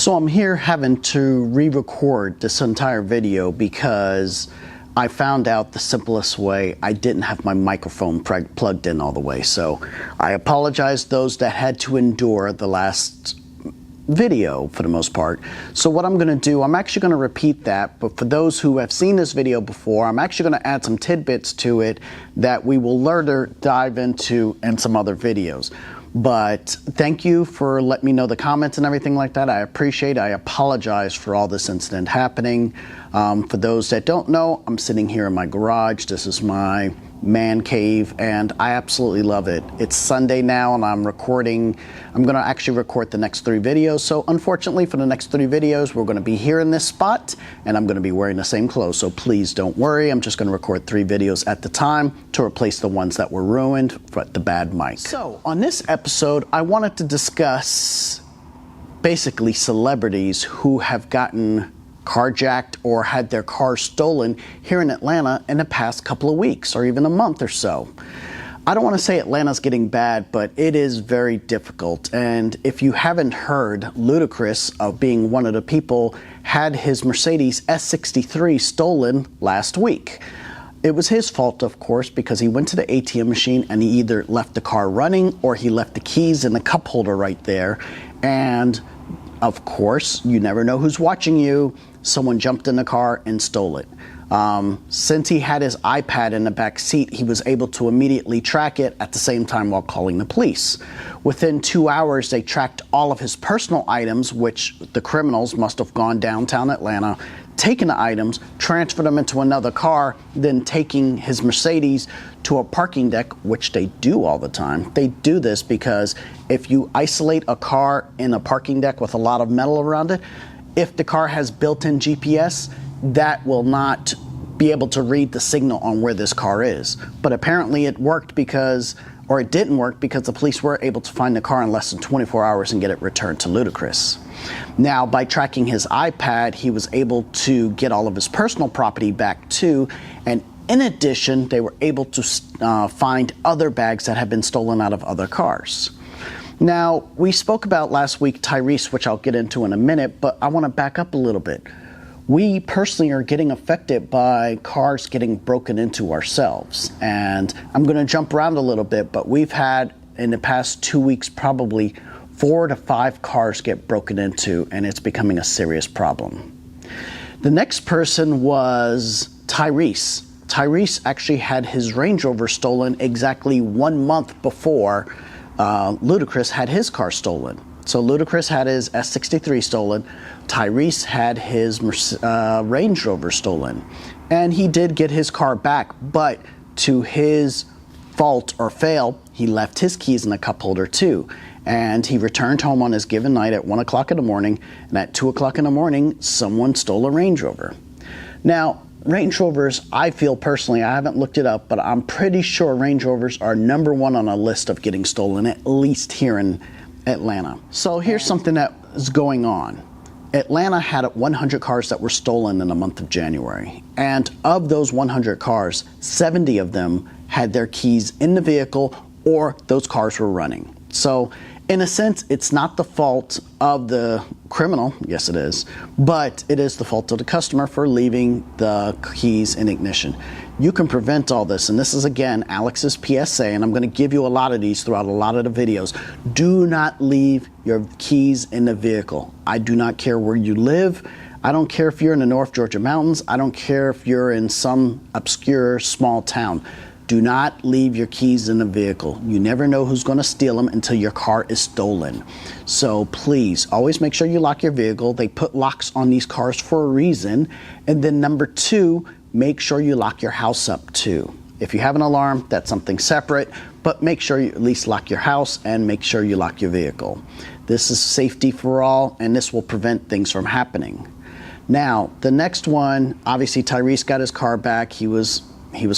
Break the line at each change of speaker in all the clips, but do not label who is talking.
So I'm here having to re-record this entire video because I found out the simplest way. I didn't have my microphone plugged in all the way. So I apologize to those that had to endure the last video for the most part. So what I'm going to do, I'm actually going to repeat that, but for those who have seen this video before, I'm actually going to add some tidbits to it that we will later dive into in some other videos. But thank you for letting me know the comments and everything like that. I appreciate it. I apologize for all this incident happening. For those that don't know, I'm sitting here in my garage. This is my man cave and I absolutely love it. It's Sunday now and I'm recording. I'm going to actually record the next 3 videos. So unfortunately for the next 3 videos, we're going to be here in this spot and I'm going to be wearing the same clothes. So please don't worry. I'm just going to record 3 videos at the time to replace the ones that were ruined for the bad mic. So on this episode, I wanted to discuss basically celebrities who have gotten carjacked or had their cars stolen here in Atlanta in the past couple of weeks or even a month or so. I don't want to say Atlanta's getting bad, but it is very difficult. And if you haven't heard, Ludacris, of being one of the people, had his Mercedes S63 stolen last week. It was his fault, of course, because he went to the ATM machine and he either left the car running or he left the keys in the cup holder right there. And of course, you never know who's watching you. Someone jumped in the car and stole it. Since he had his iPad in the back seat, he was able to immediately track it at the same time while calling the police. Within 2 hours, they tracked all of his personal items, which the criminals must have gone downtown Atlanta, taken the items, transferred them into another car, then taking his Mercedes to a parking deck, which they do all the time. They do this because if you isolate a car in a parking deck with a lot of metal around it, if the car has built-in GPS, that will not be able to read the signal on where this car is. But apparently it worked because, or it didn't work because the police were able to find the car in less than 24 hours and get it returned to Ludacris. Now, by tracking his iPad, he was able to get all of his personal property back too. And in addition, they were able to find other bags that had been stolen out of other cars. Now, we spoke about last week Tyrese, which I'll get into in a minute, but I want to back up a little bit. We personally are getting affected by cars getting broken into ourselves. And I'm going to jump around a little bit, but we've had in the past 2 weeks probably 4 to 5 cars get broken into, and it's becoming a serious problem. The next person was Tyrese. Tyrese actually had his Range Rover stolen exactly 1 month before Ludacris had his car stolen. So Ludacris had his S63 stolen. Tyrese had his Range Rover stolen. And he did get his car back, but to his fault or fail, he left his keys in a cup holder too. And he returned home on his given night at 1 o'clock in the morning. And at 2 o'clock in the morning, someone stole a Range Rover. Now, Range Rovers, I feel personally, I haven't looked it up, but I'm pretty sure Range Rovers are #1 on a list of getting stolen, at least here in Atlanta. So here's something that is going on. Atlanta had 100 cars that were stolen in the month of January. And of those 100 cars, 70 of them had their keys in the vehicle or those cars were running. So in a sense, it's not the fault of the criminal, yes it is, but it is the fault of the customer for leaving the keys in ignition. You can prevent all this, and this is again Alex's PSA, and I'm going to give you a lot of these throughout a lot of the videos. Do not leave your keys in the vehicle. I do not care where you live. I don't care if you're in the North Georgia mountains. I don't care if you're in some obscure small town. Do not leave your keys in the vehicle. You never know who's going to steal them until your car is stolen. So please, always make sure you lock your vehicle. They put locks on these cars for a reason. And then number 2, make sure you lock your house up too. If you have an alarm, that's something separate, but make sure you at least lock your house and make sure you lock your vehicle. This is safety for all, and this will prevent things from happening. Now, the next one, obviously Tyrese got his car back. He was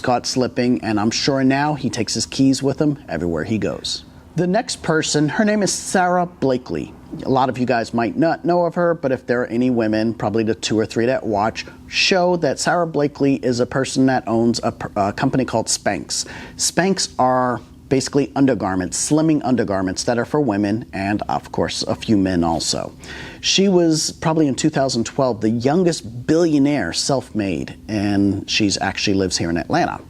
caught slipping, and I'm sure now he takes his keys with him everywhere he goes. The next person, her name is Sarah Blakely. A lot of you guys might not know of her, but if there are any women, probably the 2 or 3 that watch, show that Sarah Blakely is a person that owns a company called Spanx. Spanx are basically undergarments, slimming undergarments that are for women and, of course, a few men also. She was probably in 2012 the youngest billionaire self-made, and she actually lives here in Atlanta.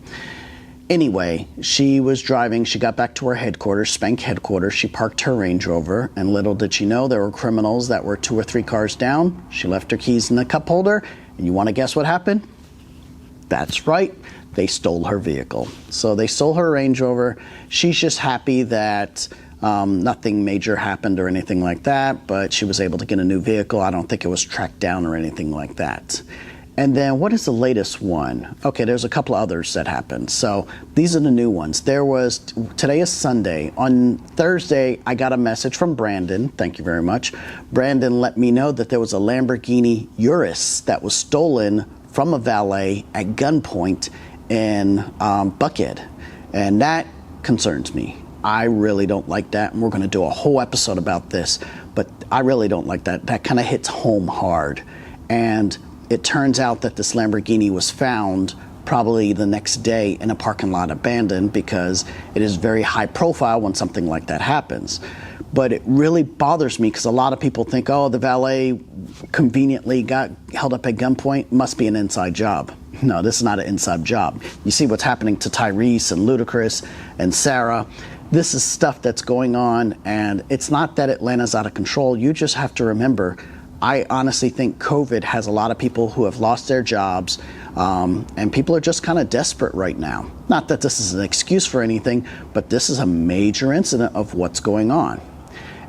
Anyway, she was driving, she got back to her headquarters, Spank headquarters, she parked her Range Rover, and little did she know there were criminals that were 2 or 3 cars down. She left her keys in the cup holder, and you want to guess what happened? That's right. They stole her vehicle. So they stole her Range Rover. She's just happy that nothing major happened or anything like that, but she was able to get a new vehicle. I don't think it was tracked down or anything like that. And then what is the latest one? Okay, there's a couple others that happened. So these are the new ones. Today is Sunday. On Thursday, I got a message from Brandon. Thank you very much. Brandon let me know that there was a Lamborghini Urus that was stolen from a valet at gunpoint in Buckhead, and that concerns me. I really don't like that, and we're going to do a whole episode about this, but I really don't like that. That kind of hits home hard, and it turns out that this Lamborghini was found probably the next day in a parking lot abandoned, because it is very high profile when something like that happens. But it really bothers me because a lot of people think, oh, the valet conveniently got held up at gunpoint, must be an inside job. No, this is not an inside job. You see what's happening to Tyrese and Ludacris and Sarah. This is stuff that's going on, and it's not that Atlanta's out of control. You just have to remember, I honestly think COVID has a lot of people who have lost their jobs, and people are just kind of desperate right now. Not that this is an excuse for anything, but this is a major incident of what's going on.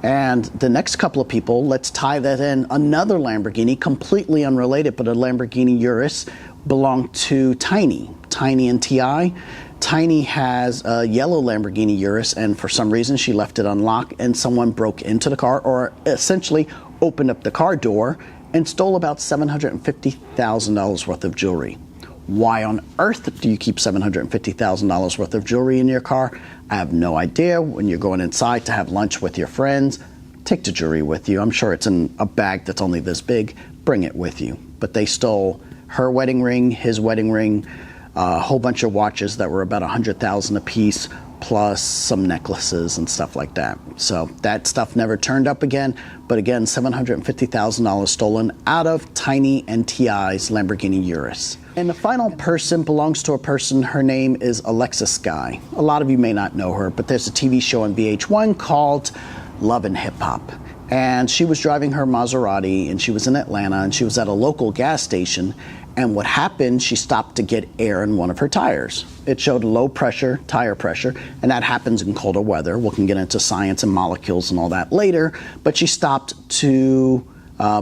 And the next couple of people, let's tie that in. Another Lamborghini, completely unrelated, but a Lamborghini Urus belonged to Tiny and T.I. Tiny has a yellow Lamborghini Urus, and for some reason she left it unlocked, and someone broke into the car, or essentially opened up the car door and stole about $750,000 worth of jewelry. Why on earth do you keep $750,000 worth of jewelry in your car? I have no idea. When you're going inside to have lunch with your friends, take the jewelry with you. I'm sure it's in a bag that's only this big. Bring it with you. But they stole her wedding ring, his wedding ring, a whole bunch of watches that were about $100,000 a piece, plus some necklaces and stuff like that. So that stuff never turned up again. But again, $750,000 stolen out of Tiny and T.I.'s Lamborghini Urus. And the final person belongs to a person. Her name is Alexis Sky. A lot of you may not know her, but there's a TV show on VH1 called Love and Hip Hop. And she was driving her Maserati, and she was in Atlanta, and she was at a local gas station. And what happened, she stopped to get air in one of her tires. It showed low pressure, tire pressure, and that happens in colder weather. We can get into science and molecules and all that later, but she stopped to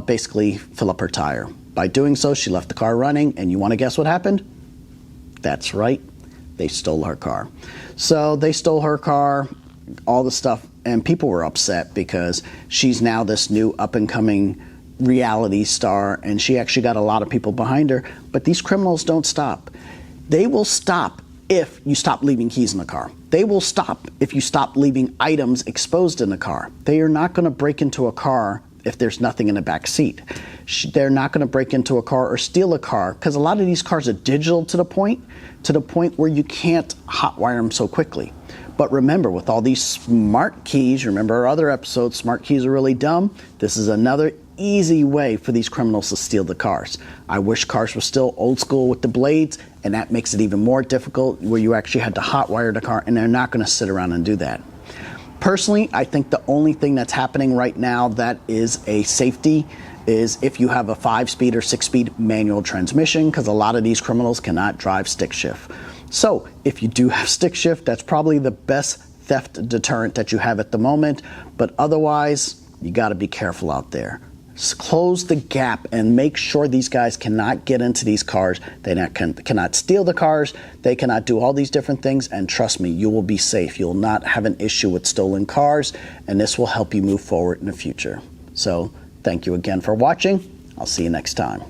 basically fill up her tire. By doing so, she left the car running, and you want to guess what happened? That's right, they stole her car. So they stole her car, all the stuff, and people were upset because she's now this new up-and-coming reality star, and she actually got a lot of people behind her. But these criminals don't stop. They will stop if you stop leaving keys in the car. They will stop if you stop leaving items exposed in the car. They are not going to break into a car if there's nothing in the back seat. They're not going to break into a car or steal a car, because a lot of these cars are digital to the point where you can't hotwire them so quickly. But remember, with all these smart keys, remember our other episode, smart keys are really dumb. This is another easy way for these criminals to steal the cars. I wish cars were still old school with the blades, and that makes it even more difficult, where you actually had to hotwire the car, and they're not going to sit around and do that. Personally, I think the only thing that's happening right now that is a safety is if you have a 5-speed or 6-speed manual transmission, because a lot of these criminals cannot drive stick shift. So if you do have stick shift, that's probably the best theft deterrent that you have at the moment. But otherwise, you got to be careful out there. Close the gap and make sure these guys cannot get into these cars. They cannot steal the cars. They cannot do all these different things. And trust me, you will be safe. You will not have an issue with stolen cars, and this will help you move forward in the future. So thank you again for watching. I'll see you next time.